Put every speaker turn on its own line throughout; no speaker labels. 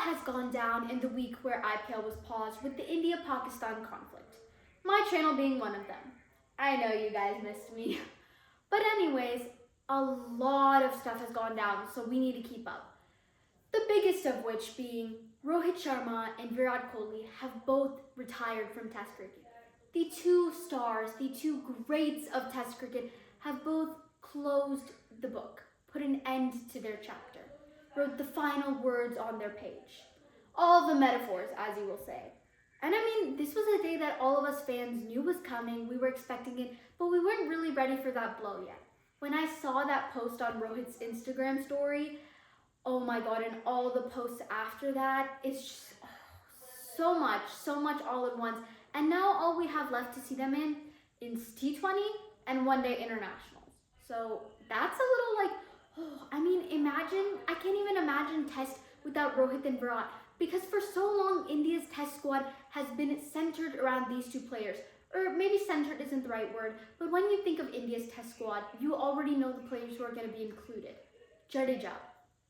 has gone down in the week where IPL was paused with the India-Pakistan conflict. My channel being one of them. I know you guys missed me. But anyways, a lot of stuff has gone down, so we need to keep up. The biggest of which being Rohit Sharma and Virat Kohli have both retired from Test cricket. The two stars, the two greats of Test cricket have both closed the book, put an end to their chapter, wrote the final words on their page. All the metaphors, as you will say. And I mean, this was a day that all of us fans knew was coming, we were expecting it, but we weren't really ready for that blow yet. When I saw that post on Rohit's Instagram story, oh my god, and all the posts after that, it's just so much all at once. And now all we have left to see them in is T20 and one-day internationals. So that's a little like, I can't even imagine Test without Rohit and Virat. Because for so long, India's Test squad has been centered around these two players. Or maybe centered isn't the right word, but when you think of India's Test squad, you already know the players who are going to be included. Jadeja,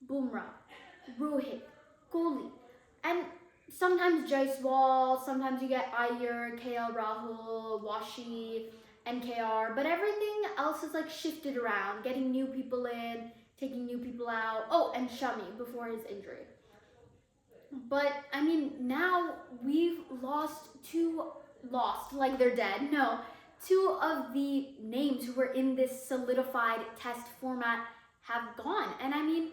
Bumrah, Rohit, Kohli, and sometimes Jaiswal, sometimes you get Iyer, KL Rahul, Washi, and KR, but everything else is like shifted around, getting new people in, taking new people out. Oh, and Shami before his injury. But I mean, now we've lost like they're dead. No, two of the names who were in this solidified Test format have gone. And I mean,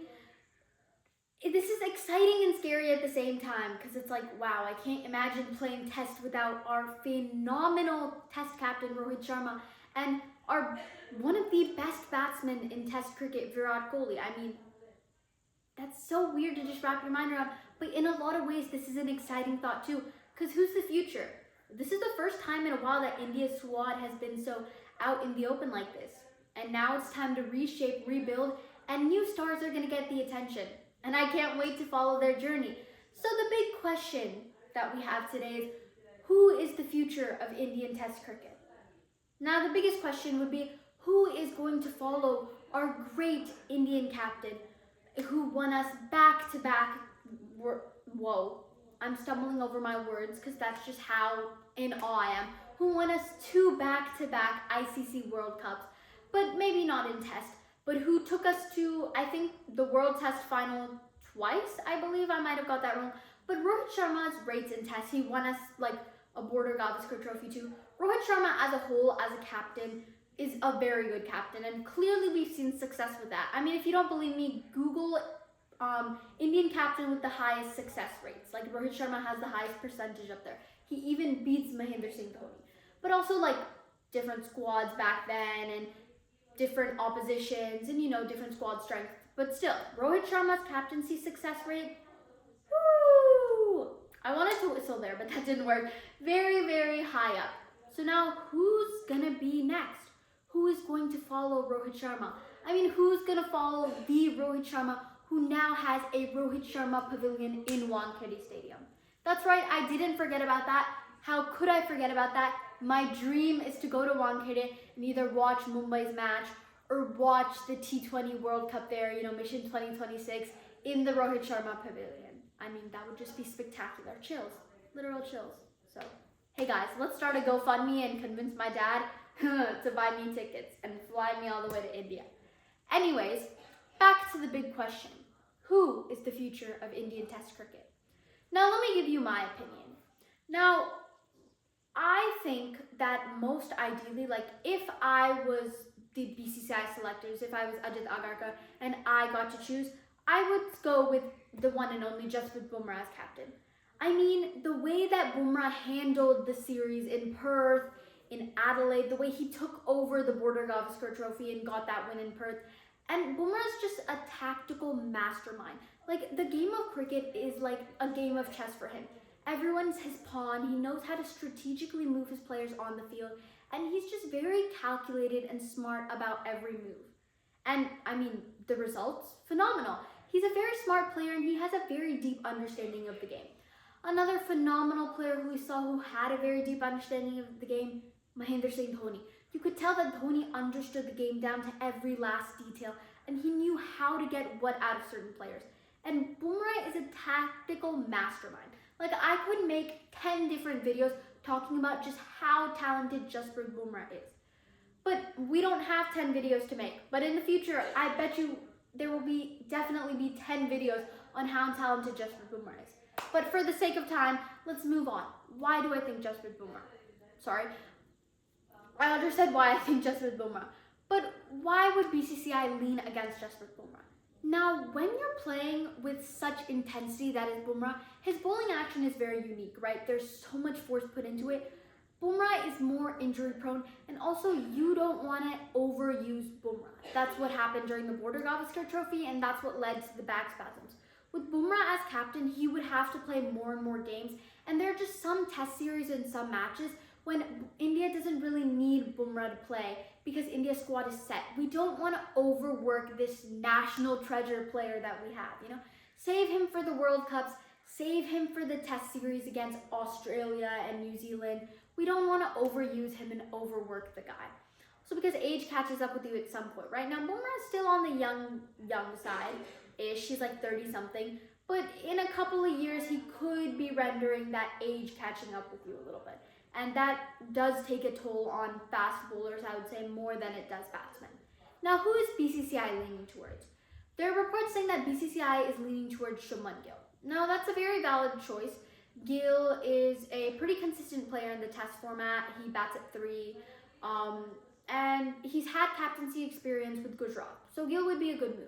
this is exciting and scary at the same time because it's like, wow, I can't imagine playing Test without our phenomenal Test captain Rohit Sharma and our one of the best batsmen in Test cricket, Virat Kohli. I mean, that's so weird to just wrap your mind around, but in a lot of ways, this is an exciting thought too, because who's the future? This is the first time in a while that India's squad has been so out in the open like this. And now it's time to reshape, rebuild, and new stars are going to get the attention. And I can't wait to follow their journey. So the big question that we have today is, who is the future of Indian Test cricket? Now the biggest question would be, who is going to follow our great Indian captain who won us back-to-back, whoa, I'm stumbling over my words because that's just how in awe I am, who won us two back-to-back ICC World Cups, but maybe not in Test, but who took us to, I think, the World Test final twice, I believe. I might have got that wrong. But Rohit Sharma's rates in Test, he won us like a Border Gavaskar Trophy too. Rohit Sharma as a whole, as a captain, is a very good captain, and clearly we've seen success with that. I mean, if you don't believe me, Google Indian captain with the highest success rates. Like Rohit Sharma has the highest percentage up there. He even beats Mahendra Singh Dhoni. But also like different squads back then and different oppositions and, you know, different squad strength. But still, Rohit Sharma's captaincy success rate, woo! I wanted to whistle there, but that didn't work. Very, very high up. So now, who's gonna be next? Who is going to follow Rohit Sharma? I mean, who's gonna follow the Rohit Sharma who now has a Rohit Sharma pavilion in Wankhede Stadium? That's right, I didn't forget about that. How could I forget about that? My dream is to go to Wankhede and either watch Mumbai's match or watch the T20 World Cup there, you know, Mission 2026 in the Rohit Sharma pavilion. I mean, that would just be spectacular. Chills, literal chills. So, hey guys, let's start a GoFundMe and convince my dad to buy me tickets and fly me all the way to India. Anyways, back to the big question. Who is the future of Indian Test cricket? Now, let me give you my opinion. Now, I think that most ideally, like if I was the BCCI selectors, if I was Ajit Agarkar and I got to choose, I would go with the one and only Jasprit Bumrah as captain. I mean, the way that Bumrah handled the series in Perth, in Adelaide, the way he took over the Border Gavaskar Trophy and got that win in Perth, and Bumrah's just a tactical mastermind. Like, the game of cricket is like a game of chess for him. Everyone's his pawn, he knows how to strategically move his players on the field, and he's just very calculated and smart about every move. And, I mean, the results? Phenomenal. He's a very smart player and he has a very deep understanding of the game. Another phenomenal player who we saw who had a very deep understanding of the game, Mahendra Singh Dhoni. You could tell that Dhoni understood the game down to every last detail and he knew how to get what out of certain players. And Bumrah is a tactical mastermind. Like, I could make 10 different videos talking about just how talented Jasprit Bumrah is. But we don't have 10 videos to make. But in the future, I bet you there will definitely be 10 videos on how talented Jasprit Bumrah is. But for the sake of time, let's move on. Why do I think Jasprit Bumrah? Sorry. I understand why I think Jasprit Bumrah. But why would BCCI lean against Jasprit Bumrah? Now, when you're playing with such intensity that is Bumrah, his bowling action is very unique, right? There's so much force put into it. Bumrah is more injury prone, and also you don't want to overuse Bumrah. That's what happened during the Border Gavaskar Trophy, and that's what led to the back spasms. With Bumrah as captain, he would have to play more and more games, and there are just some test series and some matches when India doesn't really need Bumrah to play because India's squad is set. We don't want to overwork this national treasure player that we have, you know? Save him for the World Cups, save him for the test series against Australia and New Zealand. We don't want to overuse him and overwork the guy. So because age catches up with you at some point. Right now, Bumrah is still on the young side-ish. He's like 30-something. But in a couple of years, he could be rendering that age catching up with you a little bit. And that does take a toll on fast bowlers, I would say, more than it does batsmen. Now, who is BCCI leaning towards? There are reports saying that BCCI is leaning towards Shubman Gill. Now, that's a very valid choice. Gill is a pretty consistent player in the test format. He bats at 3. And he's had captaincy experience with Gujarat. So Gill would be a good move.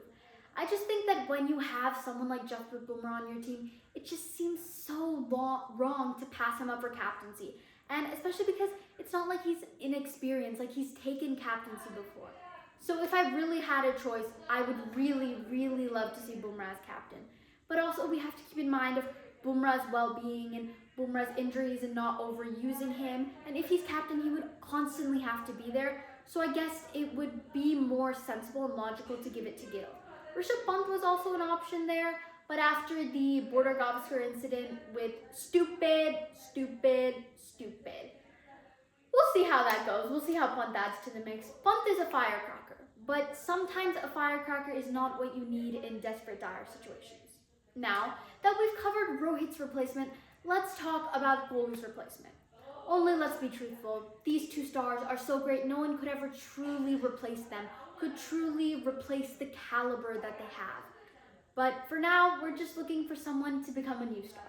I just think that when you have someone like Jasprit Bumrah on your team, it just seems so wrong to pass him up for captaincy. And especially because it's not like he's inexperienced, like he's taken captaincy before. So if I really had a choice, I would really, really love to see Bumrah as captain. But also we have to keep in mind of Bumrah's well-being and Bumrah's injuries and not overusing him. And if he's captain, he would constantly have to be there. So I guess it would be more sensible and logical to give it to Gill. Rishabh Pant was also an option there, but after the Border Gavaskar incident with stupid, we'll see how that goes. We'll see how Pant adds to the mix. Pant is a firecracker, but sometimes a firecracker is not what you need in desperate, dire situations. Now that we've covered Rohit's replacement, let's talk about Kohli's replacement. Only let's be truthful, these two stars are so great, no one could ever truly replace them, could truly replace the caliber that they have. But for now, we're just looking for someone to become a new star.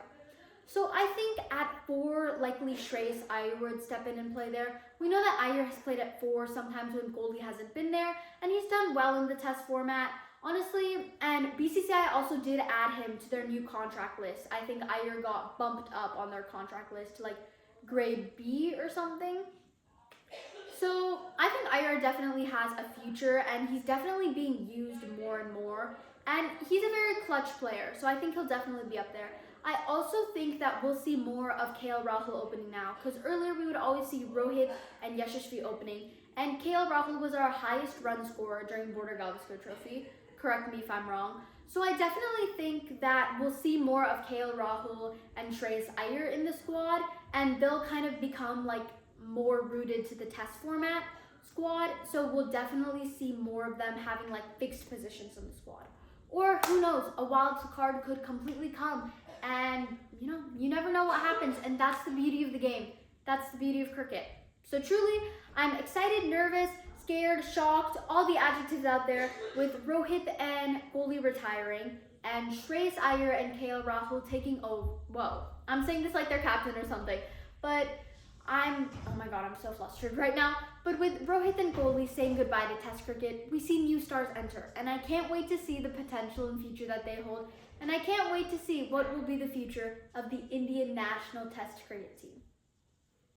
So I think at 4, likely Shreyas Iyer would step in and play there. We know that Iyer has played at 4 sometimes when Kohli hasn't been there, and he's done well in the test format, honestly. And BCCI also did add him to their new contract list. I think Iyer got bumped up on their contract list to like grade B or something. So I think Iyer definitely has a future, and he's definitely being used more and more. And he's a very clutch player, so I think he'll definitely be up there. I also think that we'll see more of KL Rahul opening now, because earlier we would always see Rohit and Yashasvi opening, and KL Rahul was our highest run scorer during Border Gavaskar Trophy. Correct me if I'm wrong. So I definitely think that we'll see more of KL Rahul and Shreyas Iyer in the squad, and they'll kind of become like more rooted to the test format squad. So we'll definitely see more of them having like fixed positions in the squad. Or who knows, a wild card could completely come, and you never know what happens, and that's the beauty of the game. That's the beauty of cricket. So truly, I'm excited, nervous, scared, shocked, all the adjectives out there with Rohit and Kohli retiring and Shreyas Iyer and KL Rahul taking over. Whoa, I'm saying this like they're captain or something, but oh my god, I'm so flustered right now. But with Rohit and Kohli saying goodbye to Test cricket, we see new stars enter, and I can't wait to see the potential and future that they hold, and I can't wait to see what will be the future of the Indian national Test cricket team.